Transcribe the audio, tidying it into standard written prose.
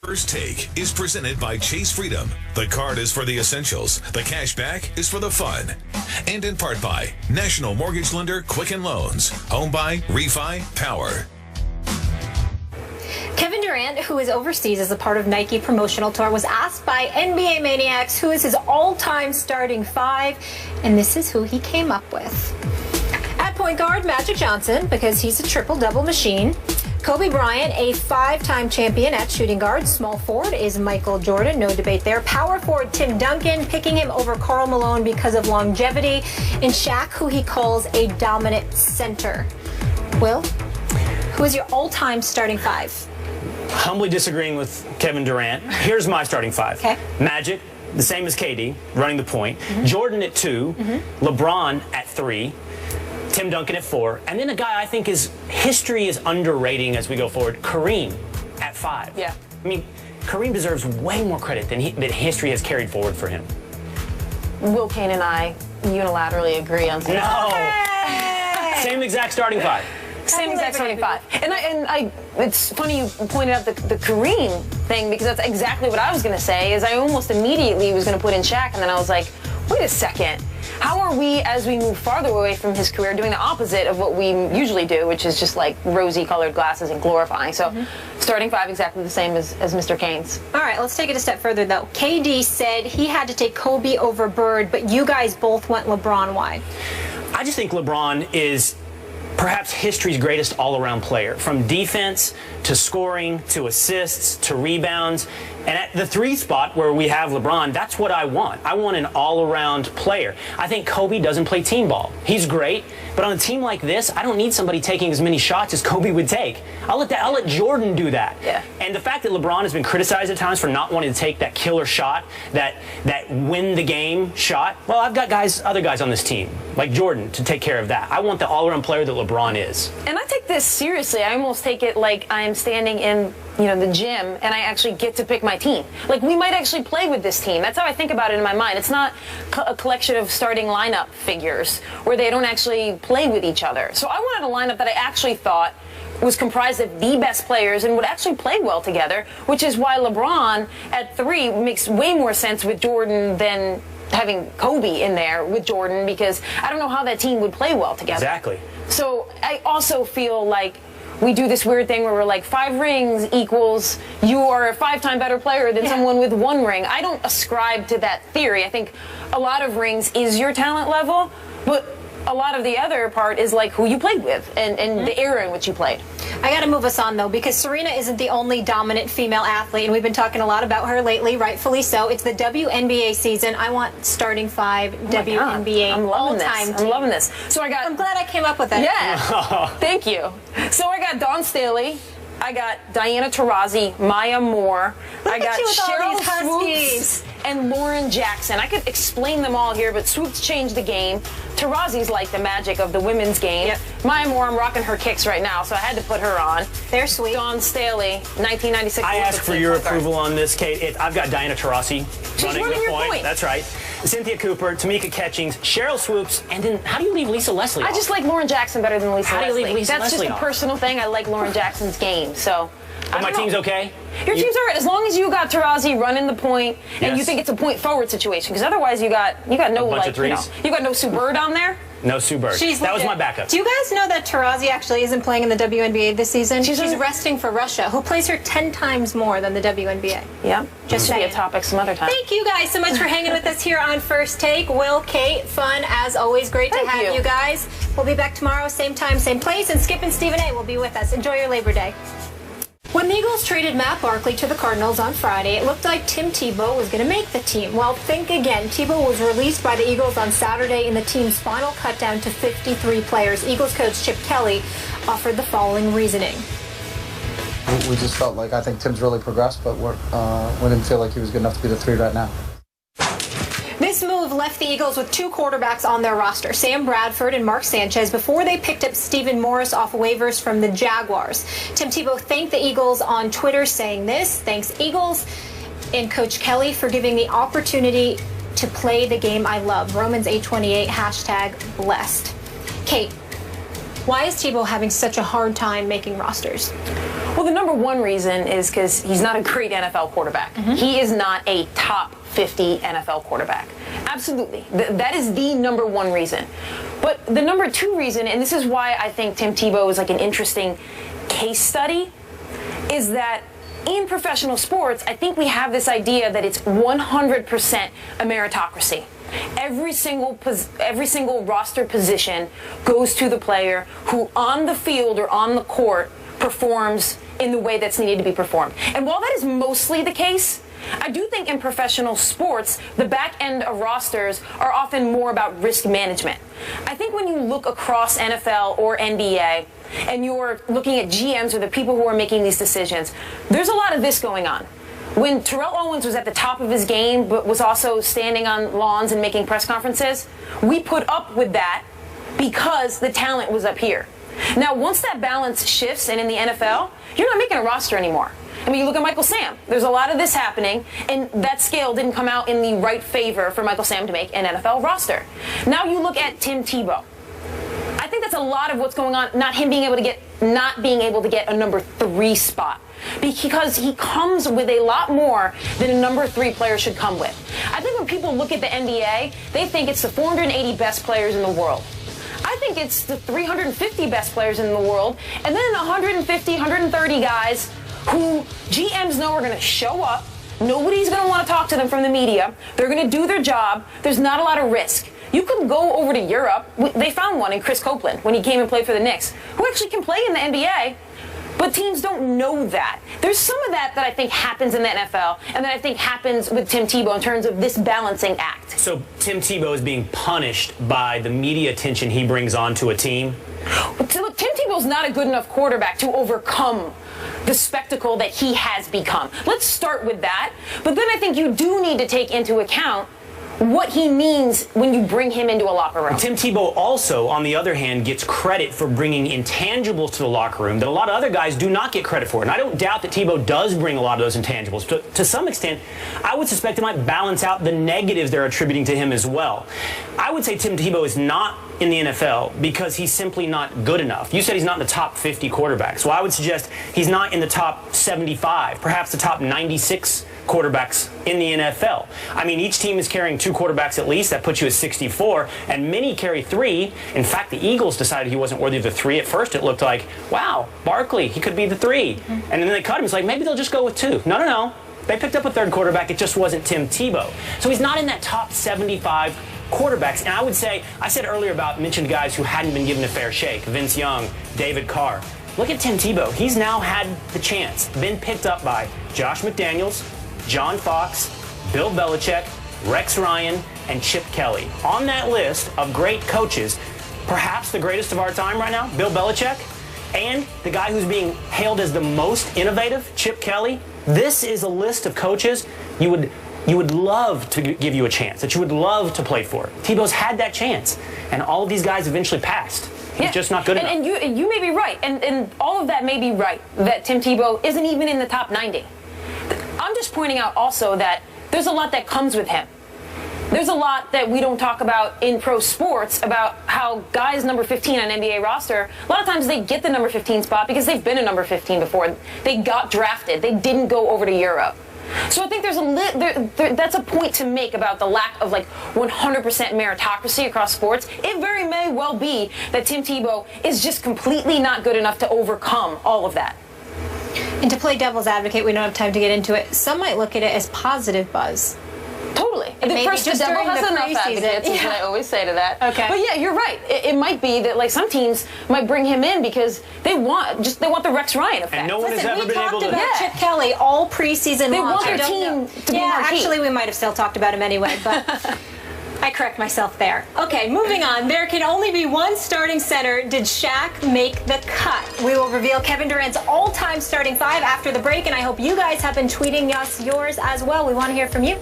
First Take is presented by Chase Freedom. The card is for the essentials. The cash back is for the fun. And in part by National Mortgage Lender Quicken Loans. Home buy, refi, power. Kevin Durant, who is overseas as a part of Nike promotional tour, was asked by NBA Maniacs who is his all-time starting five, and this is who he came up with. At point guard, Magic Johnson, because he's a triple-double machine. Kobe Bryant, a five-time champion at shooting guard. Small forward is Michael Jordan, no debate there. Power forward, Tim Duncan, picking him over Karl Malone because of longevity. And Shaq, who he calls a dominant center. Will, who is your all-time starting five? Humbly disagreeing with Kevin Durant. Here's my starting five. Okay. Magic, the same as KD, running the point. Jordan at 2. LeBron at 3. Tim Duncan at 4. And then a guy I think history is underrating as we go forward, Kareem at 5. Yeah. I mean, Kareem deserves way more credit than history has carried forward for him. Will Kane and I unilaterally agree on something. No! Hey! Same exact starting five. Same exact starting five. And I it's funny you pointed out the Kareem thing, because that's exactly what I was going to say, is I almost immediately was going to put in Shaq, and then I was like, wait a second. How are we, as we move farther away from his career, doing the opposite of what we usually do, which is just like rosy-colored glasses and glorifying? So starting five exactly the same as Mr. Kane's. All right, let's take it a step further, though. KD said he had to take Kobe over Bird, but you guys both went LeBron. Why? I just think LeBron is perhaps history's greatest all-around player, from defense to scoring to assists to rebounds. And at the 3 spot where we have LeBron, that's what I want. I want an all-around player. I think Kobe doesn't play team ball. He's great, but on a team like this, I don't need somebody taking as many shots as Kobe would take. I'll let Jordan do that. Yeah. And the fact that LeBron has been criticized at times for not wanting to take that killer shot, that win the game shot, well, I've got other guys on this team, like Jordan, to take care of that. I want the all-around player that LeBron is. And I take this seriously. I almost take it like I am standing in the gym, and I actually get to pick my team. Like, we might actually play with this team. That's how I think about it in my mind. It's not a collection of starting lineup figures where they don't actually play with each other. So I wanted a lineup that I actually thought was comprised of the best players and would actually play well together, which is why LeBron at 3 makes way more sense with Jordan than having Kobe in there with Jordan, because I don't know how that team would play well together. Exactly. So I also feel like we do this weird thing where we're like, 5 rings equals you are a 5-time better player than someone with 1 ring. I don't ascribe to that theory. I think a lot of rings is your talent level, but a lot of the other part is like who you played with and the era in which you played. I got to move us on, though, because Serena isn't the only dominant female athlete, and we've been talking a lot about her lately, rightfully so. It's the WNBA season. I want starting 5 WNBA all-time team. I'm loving this. So I'm glad I came up with that. Yeah. Thank you. So I got Dawn Staley. I got Diana Taurasi, Maya Moore. I got Cheryl Swoops and Lauren Jackson. I could explain them all here, but Swoops changed the game. Taurasi's like the magic of the women's game. Yep. Maya Moore, I'm rocking her kicks right now, so I had to put her on. They're sweet. Dawn Staley, 1996. I ask for your approval on this, Kate. I've got Diana Taurasi running the point. That's right. Cynthia Cooper, Tamika Catchings, Cheryl Swoops, and then how do you leave Lisa Leslie off? I just like Lauren Jackson better than Lisa Leslie. How do you leave Lisa That's Leslie just off? a personal thing. I like Lauren Jackson's game, so. But my team's okay? Your team's all right, as long as you got Taurasi running the point and you think it's a point forward situation, because otherwise you got no bunch of threes. you got no Sue Bird on there. No Sue Bird. That was my backup. Do you guys know that Taurasi actually isn't playing in the WNBA this season? She's resting for Russia, who plays her 10 times more than the WNBA. Yeah, just be a topic some other time. Thank you guys so much for hanging with us here on First Take. Will, Kate, fun as always. Great to have you guys. We'll be back tomorrow, same time, same place, and Skip and Stephen A will be with us. Enjoy your Labor Day. When the Eagles traded Matt Barkley to the Cardinals on Friday, it looked like Tim Tebow was going to make the team. Well, think again. Tebow was released by the Eagles on Saturday in the team's final cut down to 53 players. Eagles coach Chip Kelly offered the following reasoning. We just felt like I think Tim's really progressed, but we didn't feel like he was good enough to be the 3 right now. This move left the Eagles with 2 quarterbacks on their roster, Sam Bradford and Mark Sanchez, before they picked up Stephen Morris off waivers from the Jaguars. Tim Tebow thanked the Eagles on Twitter, saying this: "Thanks, Eagles, and Coach Kelly for giving the opportunity to play the game I love." Romans 8:28, #blessed. Kate, Why is Tebow having such a hard time making rosters? Well, the number one reason is because he's not a great NFL quarterback. He is not a top 50 NFL quarterback. Absolutely. That is the number one reason. But the number two reason, and this is why I think Tim Tebow is like an interesting case study, is that in professional sports, I think we have this idea that it's 100% a meritocracy. Every single roster position goes to the player who on the field or on the court performs in the way that's needed to be performed. And while that is mostly the case, I do think in professional sports, the back end of rosters are often more about risk management. I think when you look across NFL or NBA and you're looking at GMs or the people who are making these decisions, there's a lot of this going on. When Terrell Owens was at the top of his game but was also standing on lawns and making press conferences, we put up with that because the talent was up here. Now, once that balance shifts, and in the NFL, you're not making a roster anymore. I mean, you look at Michael Sam. There's a lot of this happening, and that scale didn't come out in the right favor for Michael Sam to make an NFL roster. Now you look at Tim Tebow. I think that's a lot of what's going on, not being able to get a number 3 spot. Because he comes with a lot more than a number 3 player should come with. I think when people look at the NBA, they think it's the 480 best players in the world. I think it's the 350 best players in the world, and then 150, 130 guys who GMs know are going to show up. Nobody's going to want to talk to them from the media. They're going to do their job. There's not a lot of risk. You could go over to Europe. They found one in Chris Copeland when he came and played for the Knicks, who actually can play in the NBA. But teams don't know that. There's some of that I think happens in the NFL and that I think happens with Tim Tebow in terms of this balancing act. So Tim Tebow is being punished by the media attention he brings onto a team? Look, Tim Tebow's not a good enough quarterback to overcome the spectacle that he has become. Let's start with that. But then I think you do need to take into account what he means when you bring him into a locker room. Tim Tebow also, on the other hand, gets credit for bringing intangibles to the locker room that a lot of other guys do not get credit for. And I don't doubt that Tebow does bring a lot of those intangibles. But to some extent, I would suspect it might balance out the negatives they're attributing to him as well. I would say Tim Tebow is not in the NFL because he's simply not good enough. You said he's not in the top 50 quarterbacks. So I would suggest he's not in the top 75, perhaps the top 96 quarterbacks in the NFL. I mean, each team is carrying 2 quarterbacks at least. That puts you at 64, and many carry 3. In fact, the Eagles decided he wasn't worthy of the 3. At first, it looked like, wow, Barkley, he could be the 3. And then they cut him. It's like, maybe they'll just go with 2. No. They picked up a 3rd quarterback. It just wasn't Tim Tebow. So he's not in that top 75 quarterbacks. And I would say, I said earlier about mentioned guys who hadn't been given a fair shake. Vince Young, David Carr. Look at Tim Tebow. He's now had the chance, been picked up by Josh McDaniels, John Fox, Bill Belichick, Rex Ryan, and Chip Kelly. On that list of great coaches, perhaps the greatest of our time right now, Bill Belichick, and the guy who's being hailed as the most innovative, Chip Kelly. This is a list of coaches you would love to give you a chance, that you would love to play for. Tebow's had that chance, and all of these guys eventually passed. He's just not good enough. And you may be right, and all of that may be right, that Tim Tebow isn't even in the top 90. I'm just pointing out also that there's a lot that comes with him. There's a lot that we don't talk about in pro sports about how guys number 15 on NBA roster, a lot of times they get the number 15 spot because they've been a number 15 before. They got drafted. They didn't go over to Europe. So I think that's a point to make about the lack of 100% meritocracy across sports. It very may well be that Tim Tebow is just completely not good enough to overcome all of that. And to play devil's advocate, we don't have time to get into it. Some might look at it as positive buzz. Totally. The devil has enough advocates, is what I always say to that. Okay. But yeah, you're right. It might be that some teams might bring him in because they want the Rex Ryan effect. And no one has ever been able to. We talked about Chip Kelly all preseason. They want their team to be marquee. Actually, we might have still talked about him anyway, but I correct myself there. Okay, moving on. There can only be one starting center. Did Shaq make the cut? We will reveal Kevin Durant's all-time starting 5 after the break, and I hope you guys have been tweeting us yours as well. We want to hear from you.